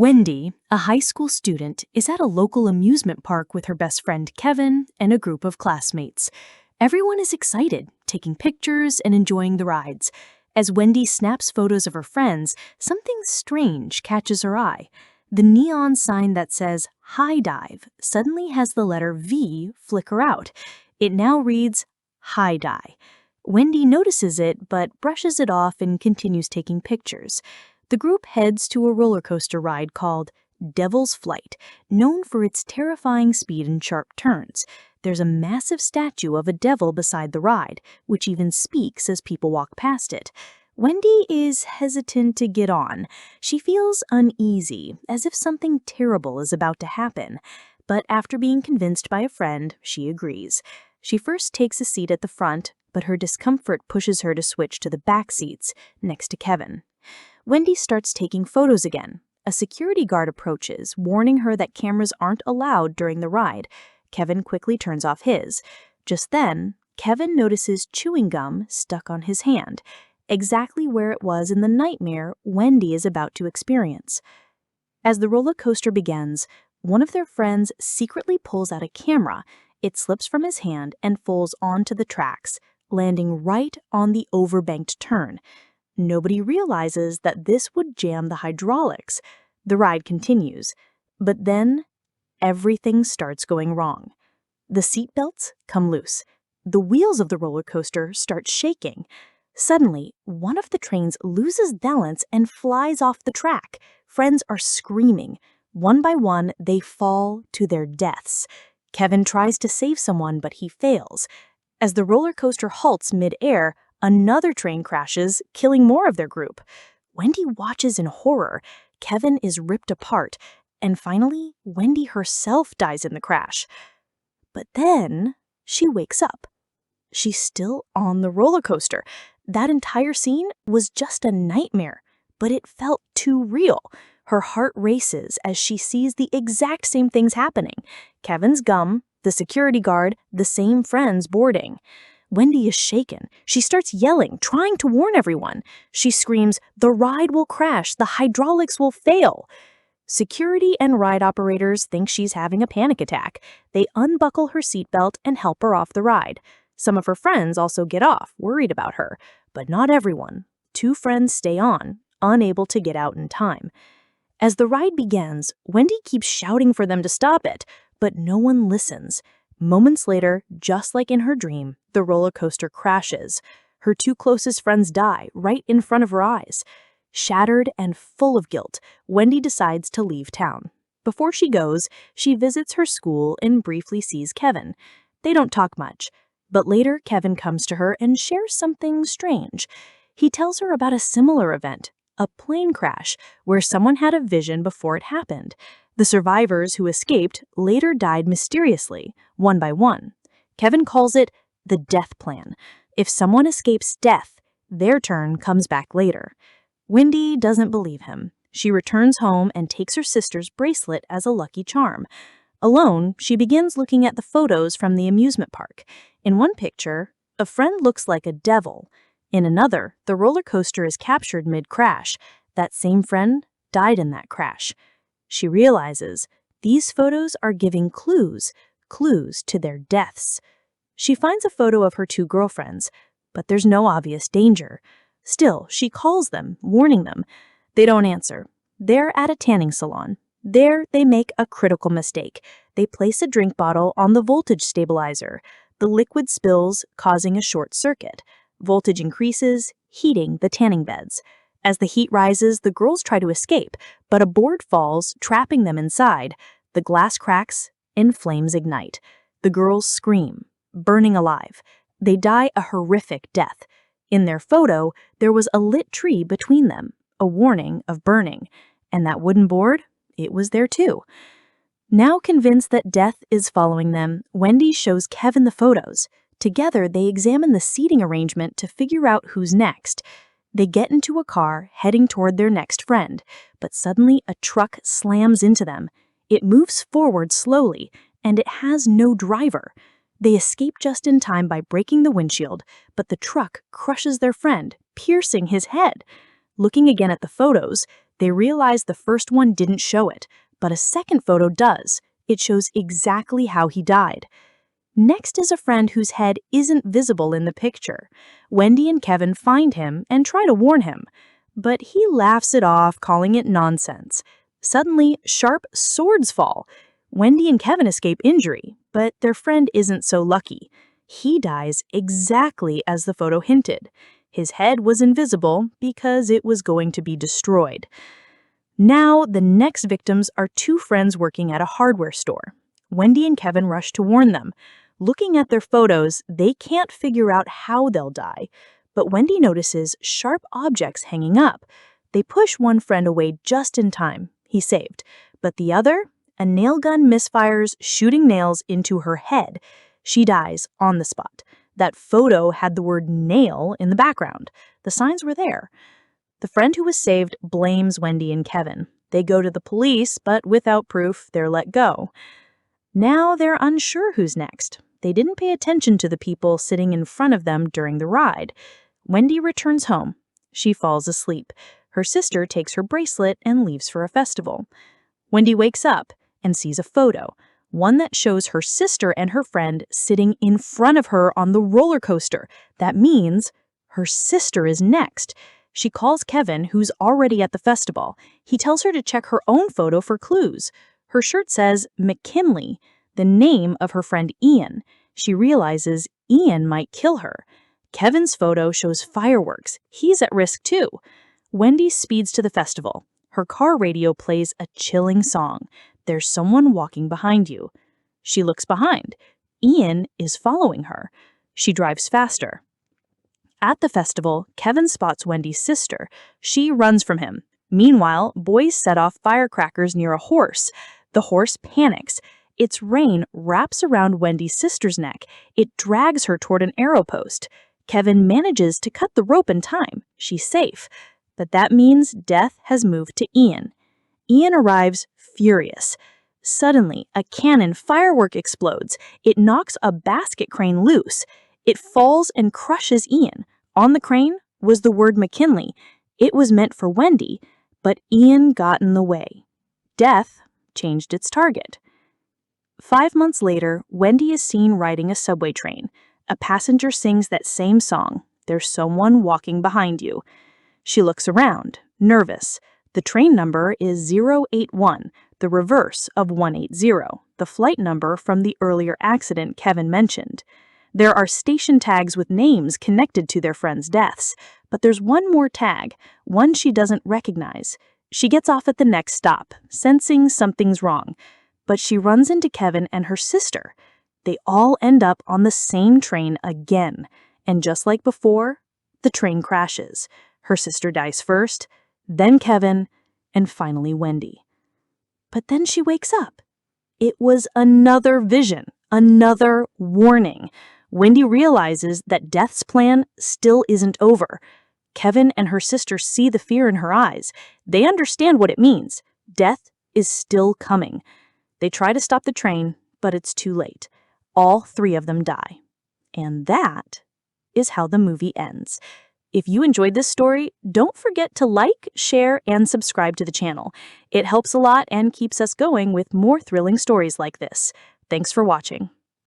Wendy, a high school student, is at a local amusement park with her best friend Kevin and a group of classmates. Everyone is excited, taking pictures and enjoying the rides. As Wendy snaps photos of her friends, something strange catches her eye. The neon sign that says High Dive suddenly has the letter V flicker out. It now reads High Dive. Wendy notices it but brushes it off and continues taking pictures. The group heads to a roller coaster ride called Devil's Flight, known for its terrifying speed and sharp turns. There's a massive statue of a devil beside the ride, which even speaks as people walk past it. Wendy is hesitant to get on. She feels uneasy, as if something terrible is about to happen. But after being convinced by a friend, she agrees. She first takes a seat at the front, but her discomfort pushes her to switch to the back seats, next to Kevin. Wendy starts taking photos again. A security guard approaches, warning her that cameras aren't allowed during the ride. Kevin quickly turns off his. Just then, Kevin notices chewing gum stuck on his hand, exactly where it was in the nightmare Wendy is about to experience. As the roller coaster begins, one of their friends secretly pulls out a camera. It slips from his hand and falls onto the tracks, landing right on the overbanked turn. Nobody realizes that this would jam the hydraulics. The ride continues, but then everything starts going wrong. The seatbelts come loose. The wheels of the roller coaster start shaking. Suddenly, one of the trains loses balance and flies off the track. Friends are screaming. One by one, they fall to their deaths. Kevin tries to save someone, but he fails. As the roller coaster halts mid-air, another train crashes, killing more of their group. Wendy watches in horror. Kevin is ripped apart. And finally, Wendy herself dies in the crash. But then she wakes up. She's still on the roller coaster. That entire scene was just a nightmare, but it felt too real. Her heart races as she sees the exact same things happening. Kevin's gum, the security guard, the same friends boarding. Wendy is shaken. She starts yelling, trying to warn everyone. She screams, "The ride will crash. The hydraulics will fail." Security and ride operators think she's having a panic attack. They unbuckle her seatbelt and help her off the ride. Some of her friends also get off, worried about her. But not everyone. 2 friends stay on, unable to get out in time. As the ride begins, Wendy keeps shouting for them to stop it, but no one listens. Moments later, just like in her dream, the roller coaster crashes. Her 2 closest friends die right in front of her eyes. Shattered and full of guilt, Wendy decides to leave town. Before she goes, she visits her school and briefly sees Kevin. They don't talk much, but later Kevin comes to her and shares something strange. He tells her about a similar event, a plane crash, where someone had a vision before it happened. The survivors who escaped later died mysteriously, one by one. Kevin calls it the death plan. If someone escapes death, their turn comes back later. Wendy doesn't believe him. She returns home and takes her sister's bracelet as a lucky charm. Alone, she begins looking at the photos from the amusement park. In one picture, a friend looks like a devil. In another, the roller coaster is captured mid-crash. That same friend died in that crash. She realizes these photos are giving clues to their deaths. She finds a photo of her 2 girlfriends, but there's no obvious danger. Still, she calls them, warning them. They don't answer. They're at a tanning salon. There, they make a critical mistake. They place a drink bottle on the voltage stabilizer. The liquid spills, causing a short circuit. Voltage increases, heating the tanning beds. As the heat rises, the girls try to escape, but a board falls, trapping them inside. The glass cracks and flames ignite. The girls scream, burning alive. They die a horrific death. In their photo, there was a lit tree between them, a warning of burning. And that wooden board, it was there too. Now convinced that death is following them, Wendy shows Kevin the photos. Together, they examine the seating arrangement to figure out who's next. They get into a car, heading toward their next friend, but suddenly a truck slams into them. It moves forward slowly, and it has no driver. They escape just in time by breaking the windshield, but the truck crushes their friend, piercing his head. Looking again at the photos, They realize the first one didn't show it, but a second photo does. It shows exactly how he died. Next is a friend whose head isn't visible in the picture. Wendy and Kevin find him and try to warn him, but he laughs it off, calling it nonsense. Suddenly, sharp swords fall. Wendy and Kevin escape injury, but their friend isn't so lucky. He dies exactly as the photo hinted. His head was invisible because it was going to be destroyed. Now, the next victims are two friends working at a hardware store. Wendy and Kevin rush to warn them. Looking at their photos, they can't figure out how they'll die. But Wendy notices sharp objects hanging up. They push one friend away just in time. He's saved. But the other, a nail gun misfires, shooting nails into her head. She dies on the spot. That photo had the word nail in the background. The signs were there. The friend who was saved blames Wendy and Kevin. They go to the police, but without proof, they're let go. Now they're unsure who's next. They didn't pay attention to the people sitting in front of them during the ride. Wendy returns home. She falls asleep. Her sister takes her bracelet and leaves for a festival. Wendy wakes up and sees a photo, one that shows her sister and her friend sitting in front of her on the roller coaster. That means her sister is next. She calls Kevin, who's already at the festival. He tells her to check her own photo for clues. Her shirt says McKinley, the name of her friend Ian. She realizes Ian might kill her. Kevin's photo shows fireworks. He's at risk too. Wendy speeds to the festival. Her car radio plays a chilling song. There's someone walking behind you. She looks behind. Ian is following her. She drives faster. At the festival, Kevin spots Wendy's sister. She runs from him. Meanwhile, boys set off firecrackers near a horse. The horse panics. Its rein wraps around Wendy's sister's neck. It drags her toward an arrow post. Kevin manages to cut the rope in time. She's safe. But that means death has moved to Ian. Ian arrives furious. Suddenly, a cannon firework explodes. It knocks a basket crane loose. It falls and crushes Ian. On the crane was the word McKinley. It was meant for Wendy, but Ian got in the way. Death changed its target. 5 months later, Wendy is seen riding a subway train. A passenger sings that same song, "There's someone walking behind you." She looks around, nervous. The train number is 081, the reverse of 180, the flight number from the earlier accident Kevin mentioned. There are station tags with names connected to their friends' deaths, but there's one more tag, one she doesn't recognize. She gets off at the next stop, sensing something's wrong, but she runs into Kevin and her sister. They all end up on the same train again, and just like before, the train crashes. Her sister dies first, then Kevin, and finally Wendy. But then she wakes up. It was another vision, another warning. Wendy realizes that Death's plan still isn't over. Kevin and her sister see the fear in her eyes. They understand what it means. Death is still coming. They try to stop the train, but it's too late. All three of them die. And that is how the movie ends. If you enjoyed this story, don't forget to like, share, and subscribe to the channel. It helps a lot and keeps us going with more thrilling stories like this. Thanks for watching.